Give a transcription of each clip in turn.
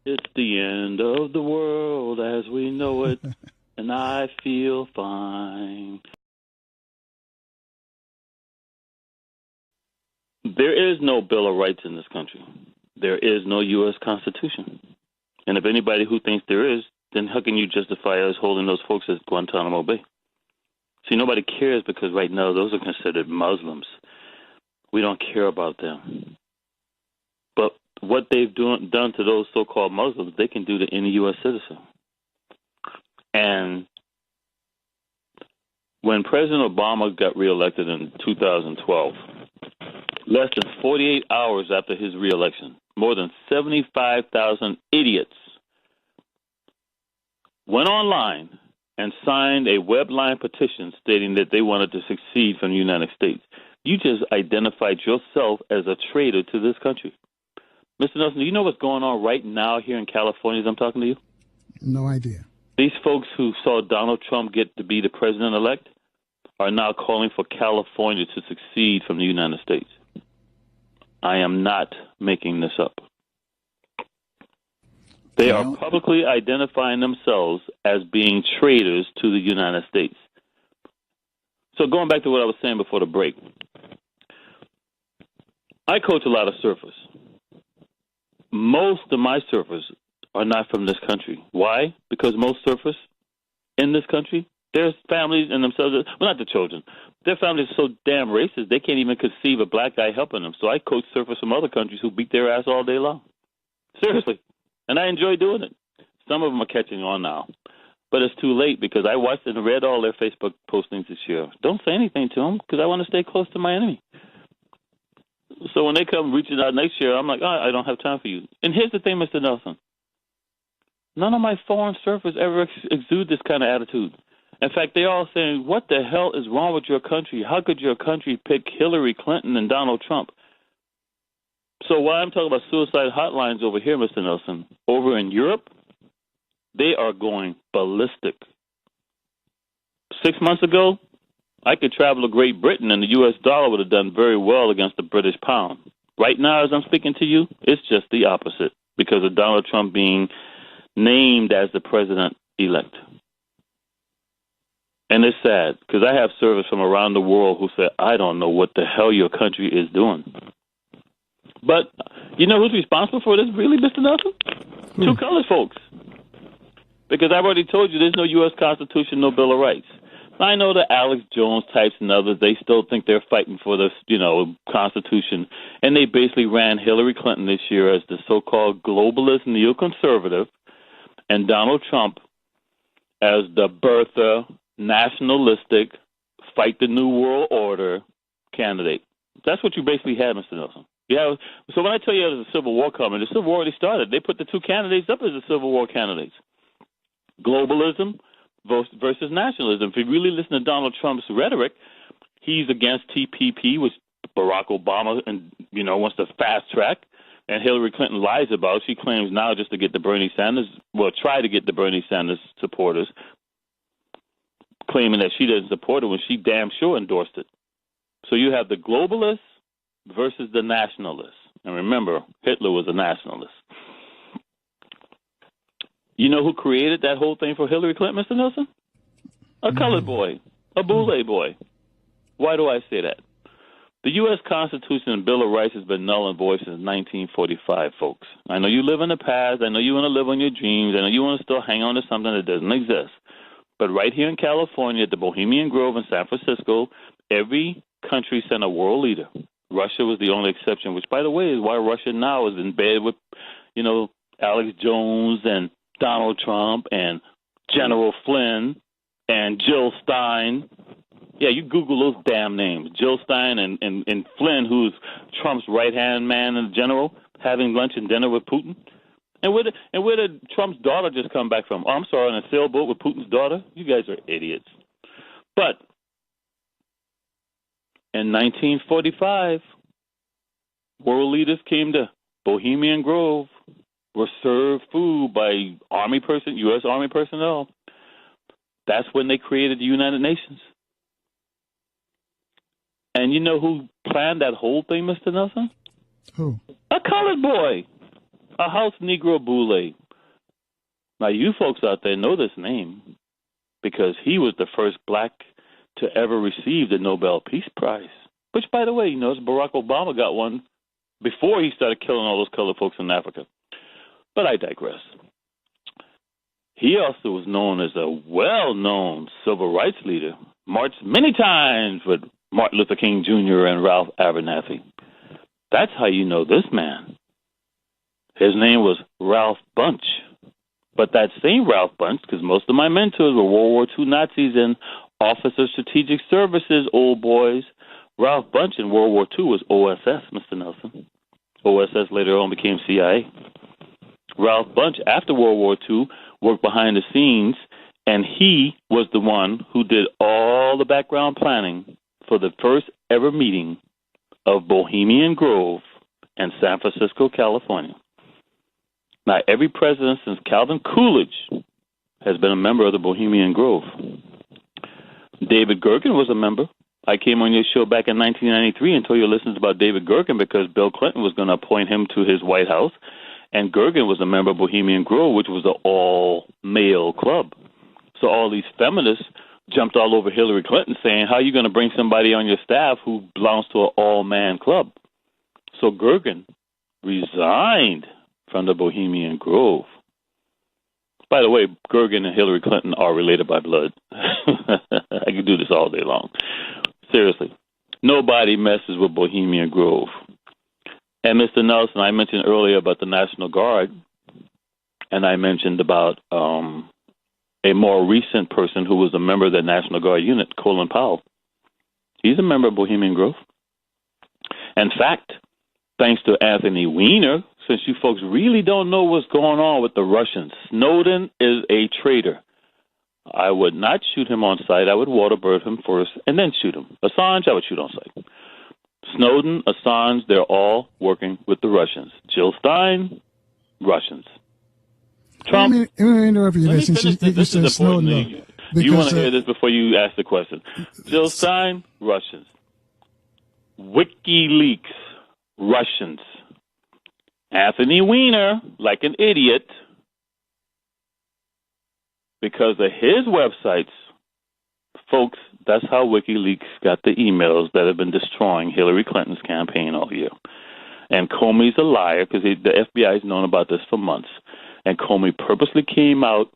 It's the end of the world as we know it, and I feel fine. There is no Bill of Rights in this country. There is no U.S. Constitution. And if anybody who thinks there is, then how can you justify us holding those folks at Guantanamo Bay? See, nobody cares because right now those are considered Muslims. We don't care about them. But what they've done to those so-called Muslims, they can do to any U.S. citizen. And when President Obama got reelected in 2012, less than 48 hours after his reelection, more than 75,000 idiots went online and signed a webline petition stating that they wanted to secede from the United States. You just identified yourself as a traitor to this country. Mr. Nelson, do you know what's going on right now here in California as I'm talking to you? No idea. These folks who saw Donald Trump get to be the president-elect are now calling for California to secede from the United States. I am not making this up. They are publicly identifying themselves as being traitors to the United States. So going back to what I was saying before the break, I coach a lot of surfers. Most of my surfers are not from this country. Why? Because most surfers in this country, their families and themselves, well, not the children, their families are so damn racist, they can't even conceive a black guy helping them. So I coach surfers from other countries who beat their ass all day long. Seriously. And I enjoy doing it. Some of them are catching on now. But it's too late because I watched and read all their Facebook postings this year. Don't say anything to them because I want to stay close to my enemy. So when they come reaching out next year, I'm like, oh, I don't have time for you. And here's the thing, Mr. Nelson. None of my foreign surfers ever exude this kind of attitude. In fact, they're all saying, what the hell is wrong with your country? How could your country pick Hillary Clinton and Donald Trump? So while I'm talking about suicide hotlines over here, Mr. Nelson, over in Europe, they are going ballistic. 6 months ago, I could travel to Great Britain and the U.S. dollar would have done very well against the British pound. Right now, as I'm speaking to you, it's just the opposite because of Donald Trump being named as the president-elect. And it's sad because I have servers from around the world who say, I don't know what the hell your country is doing. But you know who's responsible for this really, Mr. Nelson? Two colored folks. Because I've already told you there's no U.S. Constitution, no Bill of Rights. I know the Alex Jones types and others, they still think they're fighting for this, Constitution. And they basically ran Hillary Clinton this year as the so-called globalist neoconservative and Donald Trump as the birther, nationalistic, fight the New World Order candidate. That's what you basically had, Mr. Nelson. Yeah. So when I tell you there's a civil war coming, the civil war already started. They put the two candidates up as the civil war candidates. Globalism versus nationalism. If you really listen to Donald Trump's rhetoric, he's against TPP, which Barack Obama wants to fast track, and Hillary Clinton lies about. She claims now just to get the Bernie Sanders, try to get the Bernie Sanders supporters, claiming that she doesn't support it when she damn sure endorsed it. So you have the globalists versus the nationalists. And remember, Hitler was a nationalist. You know who created that whole thing for Hillary Clinton, Mr. Nelson? A colored boy, a Boule boy. Why do I say that? The U.S. Constitution and Bill of Rights has been null and void since 1945, folks. I know you live in the past. I know you want to live on your dreams. I know you want to still hang on to something that doesn't exist. But right here in California, at the Bohemian Grove in San Francisco, every country sent a world leader. Russia was the only exception, which, by the way, is why Russia now is in bed with, Alex Jones and Donald Trump and General Flynn and Jill Stein. Yeah, you Google those damn names. Jill Stein and Flynn, who's Trump's right-hand man and general, having lunch and dinner with Putin. And where did Trump's daughter just come back from? Oh, I'm sorry, on a sailboat with Putin's daughter? You guys are idiots. But in 1945, world leaders came to Bohemian Grove, were served food by U.S. Army personnel. That's when they created the United Nations. And you know who planned that whole thing, Mr. Nelson? Who? A colored boy. A house Negro Boule. Now, you folks out there know this name because he was the first black to ever receive the Nobel Peace Prize. Which, by the way, you know, Barack Obama got one before he started killing all those colored folks in Africa. But I digress. He also was known as a well-known civil rights leader, marched many times with Martin Luther King Jr. and Ralph Abernathy. That's how you know this man. His name was Ralph Bunche. But that same Ralph Bunche, because most of my mentors were World War II Nazis and Office of Strategic Services, old boys. Ralph Bunche in World War II was OSS, Mr. Nelson. OSS later on became CIA. Ralph Bunche, after World War II, worked behind the scenes, and he was the one who did all the background planning for the first ever meeting of Bohemian Grove in San Francisco, California. Now, every president since Calvin Coolidge has been a member of the Bohemian Grove. David Gergen was a member. I came on your show back in 1993 and told your listeners about David Gergen because Bill Clinton was going to appoint him to his White House. And Gergen was a member of Bohemian Grove, which was an all-male club. So all these feminists jumped all over Hillary Clinton saying, how are you going to bring somebody on your staff who belongs to an all-man club? So Gergen resigned from the Bohemian Grove. By the way, Gergen and Hillary Clinton are related by blood. I could do this all day long. Seriously. Nobody messes with Bohemian Grove. And Mr. Nelson, I mentioned earlier about the National Guard, and I mentioned about a more recent person who was a member of the National Guard unit, Colin Powell. He's a member of Bohemian Grove. In fact, thanks to Anthony Weiner, since you folks really don't know what's going on with the Russians, Snowden is a traitor. I would not shoot him on sight. I would waterbird him first and then shoot him. Assange, I would shoot on sight. Snowden, Assange, they're all working with the Russians. Jill Stein, Russians. Trump. Let me interrupt you there. This is important. You want to hear this before you ask the question. Jill Stein, Russians. WikiLeaks, Russians. Anthony Weiner, like an idiot, because of his websites, folks, that's how WikiLeaks got the emails that have been destroying Hillary Clinton's campaign all year. And Comey's a liar because the FBI has known about this for months. And Comey purposely came out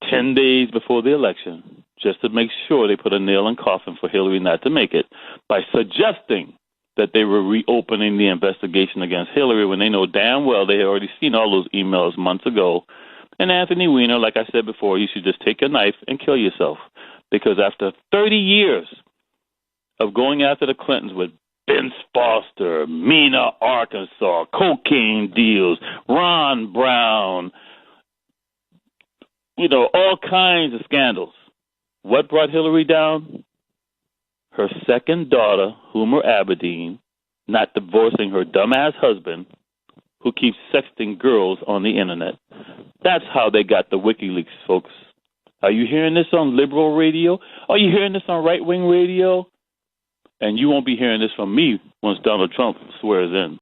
10 days before the election just to make sure they put a nail in the coffin for Hillary not to make it by suggesting that they were reopening the investigation against Hillary when they know damn well they had already seen all those emails months ago. And Anthony Weiner, like I said before, you should just take a knife and kill yourself. Because after 30 years of going after the Clintons with Vince Foster, Mena, Arkansas, cocaine deals, Ron Brown, all kinds of scandals, what brought Hillary down? Her second daughter, Hoomer Aberdeen, not divorcing her dumbass husband, who keeps sexting girls on the internet. That's how they got the WikiLeaks, folks. Are you hearing this on liberal radio? Are you hearing this on right-wing radio? And you won't be hearing this from me once Donald Trump swears in.